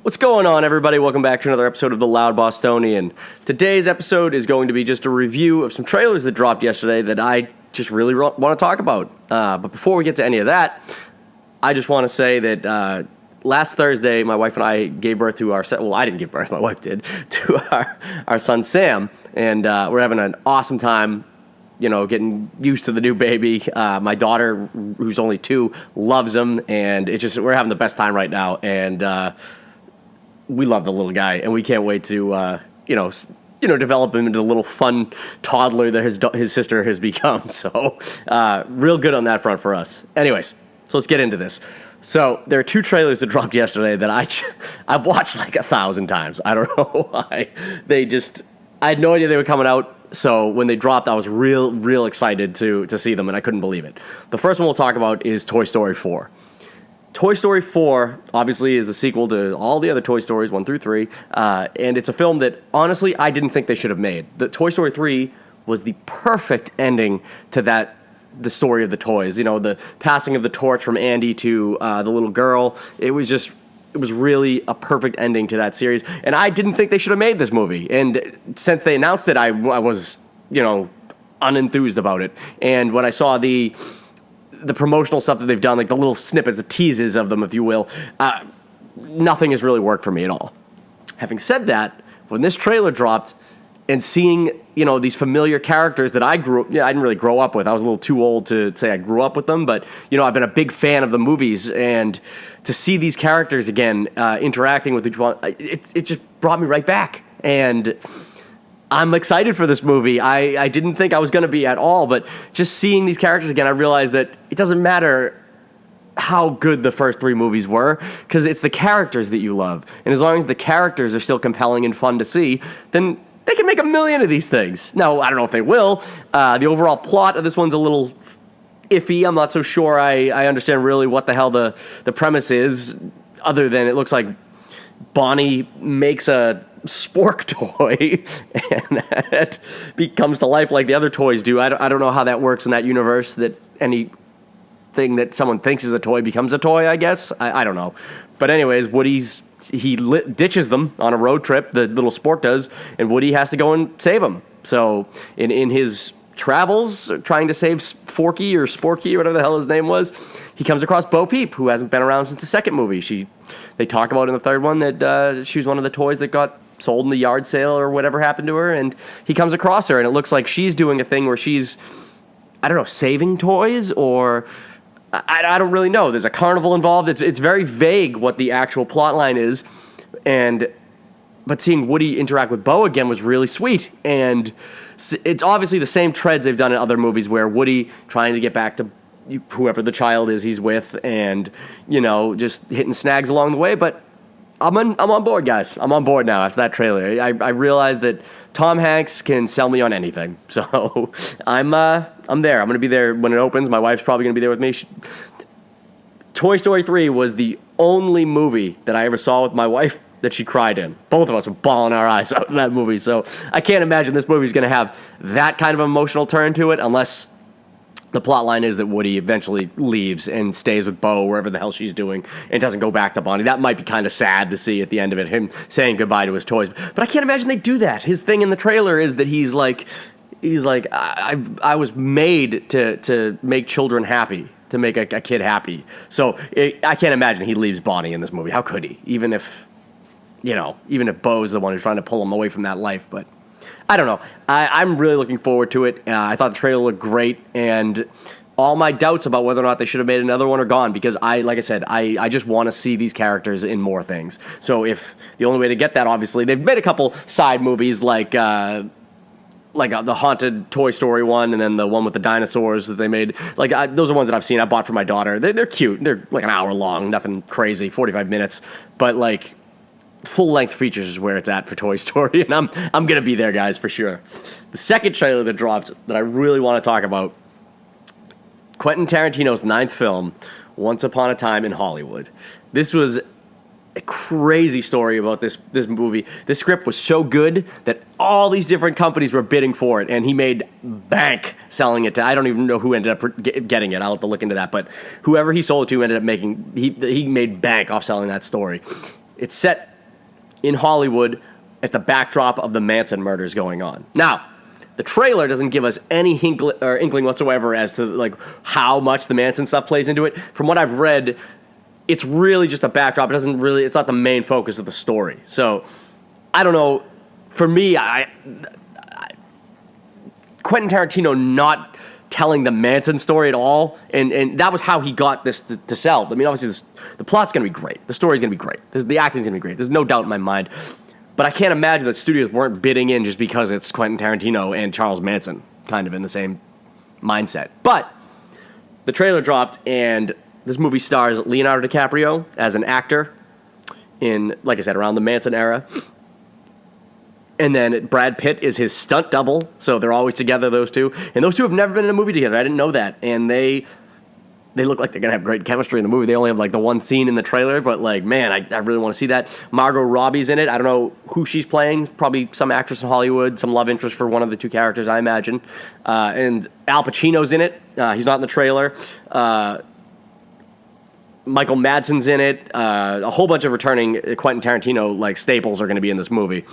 What's going on, everybody? Welcome back to another episode of The Loud Bostonian. Today's episode is going to be just a review of some trailers that dropped yesterday that I just really want to talk about. But before we get to any of that, I just want to say that last Thursday, my wife and I gave birth to our son. Well, I didn't give birth, my wife did, to our son Sam. And we're having an awesome time, getting used to the new baby. My daughter, who's only 2, loves him. And we're having the best time right now. And we love the little guy, and we can't wait to, develop him into the little fun toddler that his sister has become. So, real good on that front for us. Anyways, so let's get into this. So there are 2 trailers that dropped yesterday that I've watched like 1,000 times. I don't know why. I had no idea they were coming out. So when they dropped, I was real excited to see them, and I couldn't believe it. The first one we'll talk about is Toy Story 4. Toy Story 4, obviously, is the sequel to all the other Toy Stories, 1 through 3, and it's a film that, honestly, I didn't think they should have made. The Toy Story 3 was the perfect ending to the story of the toys. The passing of the torch from Andy to the little girl. It was really a perfect ending to that series, and I didn't think they should have made this movie. And since they announced it, I was, unenthused about it. And when I saw the promotional stuff that they've done, like the little snippets, the teases of them, if you will, nothing has really worked for me at all. Having said that, when this trailer dropped and seeing, these familiar characters that I didn't really grow up with. I was a little too old to say I grew up with them, but, I've been a big fan of the movies, and to see these characters again, interacting with each one, it just brought me right back. And I'm excited for this movie. I didn't think I was going to be at all, but just seeing these characters again, I realized that it doesn't matter how good the first 3 movies were, because it's the characters that you love. And as long as the characters are still compelling and fun to see, then they can make 1 million of these things. Now, I don't know if they will. The overall plot of this one's a little iffy. I'm not so sure I understand really what the hell the premise is, other than it looks like Bonnie makes a spork toy and that becomes to life like the other toys do. I don't know how that works in that universe, that anything that someone thinks is a toy becomes a toy, I guess. I don't know. But anyways, he ditches them on a road trip, the little spork does, and Woody has to go and save them. So in his travels, trying to save Forky or Sporky or whatever the hell his name was, he comes across Bo Peep, who hasn't been around since the second movie. They talk about in the third one that she was one of the toys that got sold in the yard sale or whatever happened to her, and he comes across her, and it looks like she's doing a thing where she's, saving toys, or I don't really know. There's a carnival involved. It's very vague what the actual plot line is, but seeing Woody interact with Bo again was really sweet, and it's obviously the same treads they've done in other movies where Woody trying to get back to whoever the child is he's with, and just hitting snags along the way, but I'm on board, guys. I'm on board now after that trailer. I realized that Tom Hanks can sell me on anything. So I'm there. I'm going to be there when it opens. My wife's probably going to be there with me. Toy Story 3 was the only movie that I ever saw with my wife that she cried in. Both of us were bawling our eyes out in that movie. So I can't imagine this movie is going to have that kind of emotional turn to it unless the plot line is that Woody eventually leaves and stays with Bo wherever the hell she's doing and doesn't go back to Bonnie. That might be kind of sad to see at the end of it, him saying goodbye to his toys. But I can't imagine they do that. His thing in the trailer is that he's like, I was made to make children happy, to make a kid happy. So I can't imagine he leaves Bonnie in this movie. How could he? Even if Bo's the one who's trying to pull him away from that life, but I don't know. I'm really looking forward to it. I thought the trailer looked great, and all my doubts about whether or not they should have made another one are gone, because like I said, I just want to see these characters in more things. So if the only way to get that, obviously, they've made a couple side movies like the haunted Toy Story one, and then the one with the dinosaurs that they made. Those are ones that I've seen. I bought for my daughter. They're cute. They're like an hour long, nothing crazy, 45 minutes, but full-length features is where it's at for Toy Story, and I'm going to be there, guys, for sure. The second trailer that dropped that I really want to talk about, Quentin Tarantino's 9th film, Once Upon a Time in Hollywood. This was a crazy story about this movie. This script was so good that all these different companies were bidding for it, and he made bank selling it to, I don't even know who ended up getting it. I'll have to look into that, but whoever he sold it to ended up he made bank off selling that story. It's set in Hollywood at the backdrop of the Manson murders going on. Now, the trailer doesn't give us any inkling whatsoever as to like how much the Manson stuff plays into it. From what I've read, it's really just a backdrop. It's not the main focus of the story. So, I don't know. For me, Quentin Tarantino not telling the Manson story at all, and that was how he got this to sell. I mean, obviously, the plot's going to be great. The story's going to be great. The acting's going to be great. There's no doubt in my mind. But I can't imagine that studios weren't bidding in just because it's Quentin Tarantino and Charles Manson kind of in the same mindset. But the trailer dropped, and this movie stars Leonardo DiCaprio as an actor in, like I said, around the Manson era. And then Brad Pitt is his stunt double, so they're always together, those two. And those two have never been in a movie together. I didn't know that. And they look like they're going to have great chemistry in the movie. They only have, like, the one scene in the trailer, but, like, man, I really want to see that. Margot Robbie's in it. I don't know who she's playing. Probably some actress in Hollywood, some love interest for one of the two characters, I imagine. And Al Pacino's in it. He's not in the trailer. Michael Madsen's in it. A whole bunch of returning Quentin Tarantino like staples are going to be in this movie.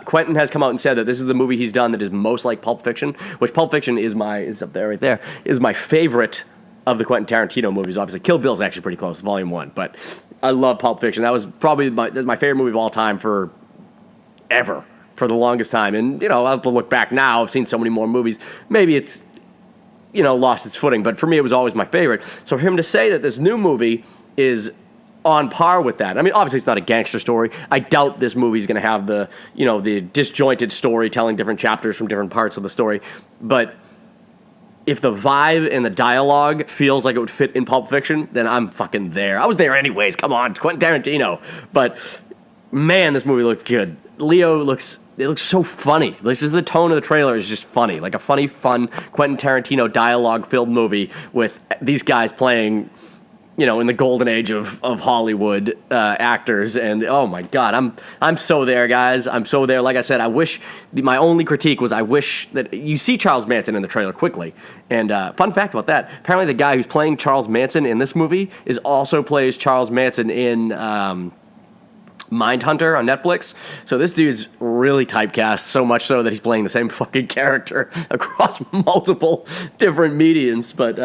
Quentin has come out and said that this is the movie he's done that is most like Pulp Fiction, which Pulp Fiction is up there right there, is my favorite of the Quentin Tarantino movies. Obviously, Kill Bill's actually pretty close, Volume 1, but I love Pulp Fiction. That was probably my favorite movie of all time for the longest time. And, you know, I'll have to look back now. I've seen so many more movies. Maybe it's, you know, lost its footing, but for me, it was always my favorite. So for him to say that this new movie is on par with that, I mean, obviously it's not a gangster story. I doubt this movie's going to have the, you know, the disjointed story telling different chapters from different parts of the story. But if the vibe and the dialogue feels like it would fit in Pulp Fiction, then I'm fucking there. I was there anyways. Come on, Quentin Tarantino. But man, this movie looks good. Leo looks so funny. Like, just the tone of the trailer is just funny. Like a funny, fun Quentin Tarantino dialogue-filled movie with these guys playing, you know, in the golden age of Hollywood actors. And oh my God, I'm so there, guys. I'm so there. Like I said, my only critique was I wish that you see Charles Manson in the trailer quickly. And fun fact about that, apparently the guy who's playing Charles Manson in this movie also plays Charles Manson in Mindhunter on Netflix. So this dude's really typecast, so much so that he's playing the same fucking character across multiple different mediums. But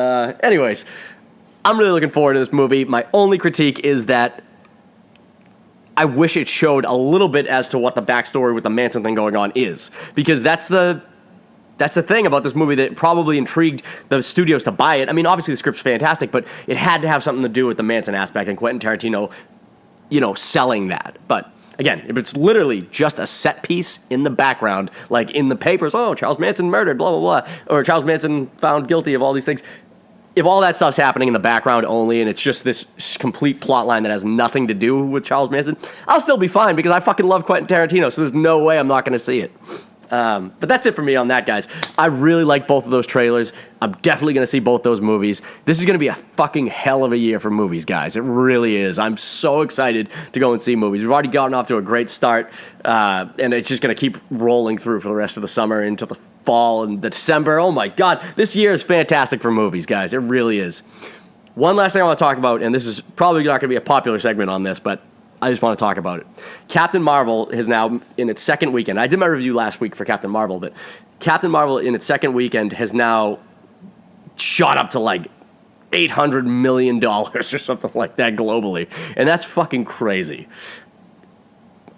anyways, I'm really looking forward to this movie. My only critique is that I wish it showed a little bit as to what the backstory with the Manson thing going on is. Because that's the thing about this movie that probably intrigued the studios to buy it. I mean, obviously the script's fantastic, but it had to have something to do with the Manson aspect and Quentin Tarantino, you know, selling that. But again, if it's literally just a set piece in the background, like in the papers, oh, Charles Manson murdered, blah, blah, blah, or Charles Manson found guilty of all these things. If all that stuff's happening in the background only and it's just this complete plot line that has nothing to do with Charles Manson, I'll still be fine because I fucking love Quentin Tarantino, so there's no way I'm not going to see it. But that's it for me on that, guys. I really like both of those trailers. I'm definitely going to see both those movies. This is going to be a fucking hell of a year for movies, guys. It really is. I'm so excited to go and see movies. We've already gotten off to a great start, and it's just going to keep rolling through for the rest of the summer into the fall and December. Oh my God, this year is fantastic for movies, guys. It really is. One last thing I want to talk about, and this is probably not going to be a popular segment on this, but I just want to talk about it. Captain Marvel is now in its second weekend. I did my review last week for Captain Marvel, but Captain Marvel in its second weekend has now shot up to like $800 million or something like that globally. And that's fucking crazy.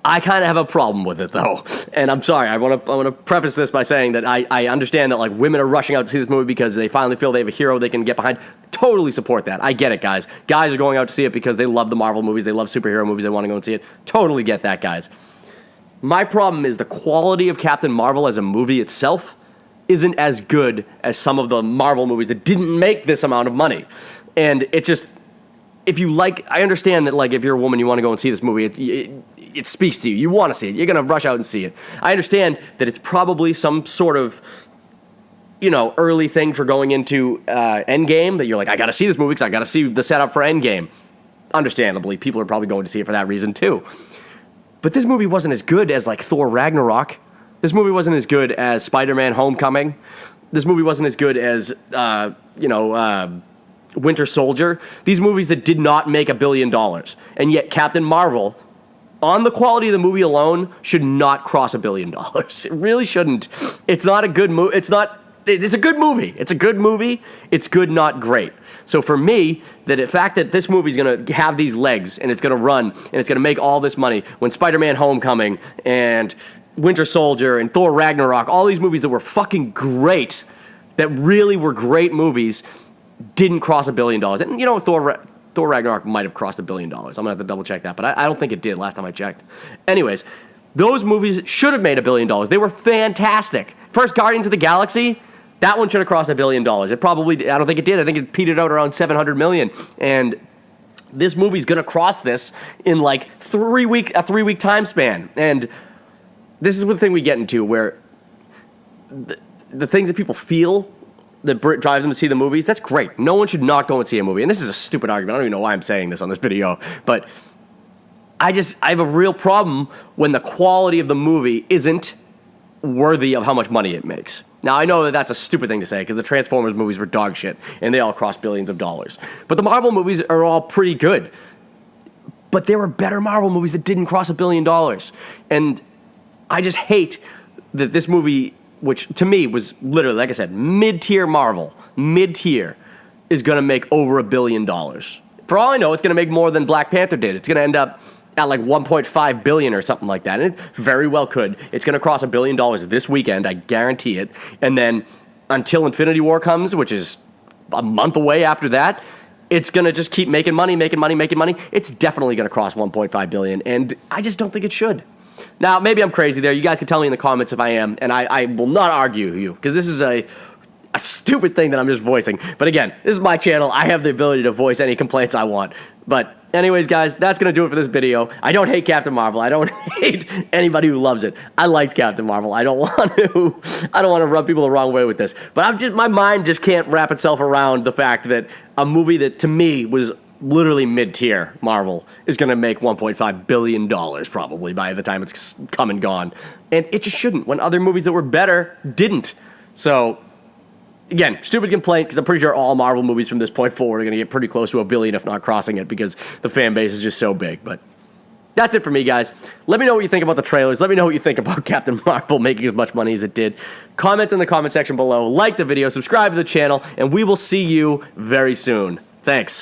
I kind of have a problem with it, though. And I'm sorry, I want to preface this by saying that I understand that like women are rushing out to see this movie because they finally feel they have a hero they can get behind. Totally support that. I get it, guys. Guys are going out to see it because they love the Marvel movies. They love superhero movies. They want to go and see it. Totally get that, guys. My problem is the quality of Captain Marvel as a movie itself isn't as good as some of the Marvel movies that didn't make this amount of money. And it's just, if you like, I understand that like if you're a woman, you want to go and see this movie, it speaks to you. You want to see it. You're going to rush out and see it. I understand that it's probably some sort of, you know, early thing for going into Endgame, that you're like, I got to see this movie because I got to see the setup for Endgame. Understandably, people are probably going to see it for that reason too. But this movie wasn't as good as like Thor Ragnarok. This movie wasn't as good as Spider-Man Homecoming. This movie wasn't as good as, Winter Soldier. These movies that did not make $1 billion. And yet Captain Marvel, on the quality of the movie alone, should not cross $1 billion. It really shouldn't. It's not a good movie. It's a good movie. It's a good movie. It's good, not great. So for me, the fact that this movie's going to have these legs and it's going to run and it's going to make all this money when Spider-Man Homecoming and Winter Soldier and Thor Ragnarok, all these movies that were fucking great, that really were great movies, didn't cross $1 billion. And you know, Thor Ragnarok might have crossed $1 billion. I'm going to have to double check that, but I don't think it did last time I checked. Anyways, those movies should have made $1 billion. They were fantastic. First Guardians of the Galaxy, that one should have crossed $1 billion. It probably, I don't think it did. I think it petered out around $700 million. And this movie's going to cross this in like a 3-week time span. And this is the thing we get into where the things that people feel that drive them to see the movies, that's great. No one should not go and see a movie. And this is a stupid argument. I don't even know why I'm saying this on this video. But I have a real problem when the quality of the movie isn't worthy of how much money it makes. Now, I know that that's a stupid thing to say because the Transformers movies were dog shit and they all cost billions of dollars. But the Marvel movies are all pretty good. But there were better Marvel movies that didn't cross $1 billion. And I just hate that this movie, which to me was literally, like I said, mid-tier Marvel, mid-tier, is going to make over $1 billion. For all I know, it's going to make more than Black Panther did. It's going to end up at like 1.5 billion or something like that. And it very well could. It's going to cross $1 billion this weekend, I guarantee it. And then until Infinity War comes, which is a month away after that, it's going to just keep making money. It's definitely going to cross 1.5 billion, and I just don't think it should. Now, maybe I'm crazy there. You guys can tell me in the comments if I am, and I will not argue with you, because this is a stupid thing that I'm just voicing. But again, this is my channel. I have the ability to voice any complaints I want. But anyways, guys, that's going to do it for this video. I don't hate Captain Marvel. I don't hate anybody who loves it. I liked Captain Marvel. I don't want to rub people the wrong way with this. But my mind just can't wrap itself around the fact that a movie that to me was literally mid-tier Marvel is going to make $1.5 billion probably by the time it's come and gone. And it just shouldn't, when other movies that were better didn't. So again, stupid complaint, because I'm pretty sure all Marvel movies from this point forward are going to get pretty close to $1 billion, if not crossing it, because the fan base is just so big. But that's it for me, guys. Let me know what you think about the trailers. Let me know what you think about Captain Marvel making as much money as it did. Comment in the comment section below. Like the video, subscribe to the channel, and we will see you very soon. Thanks.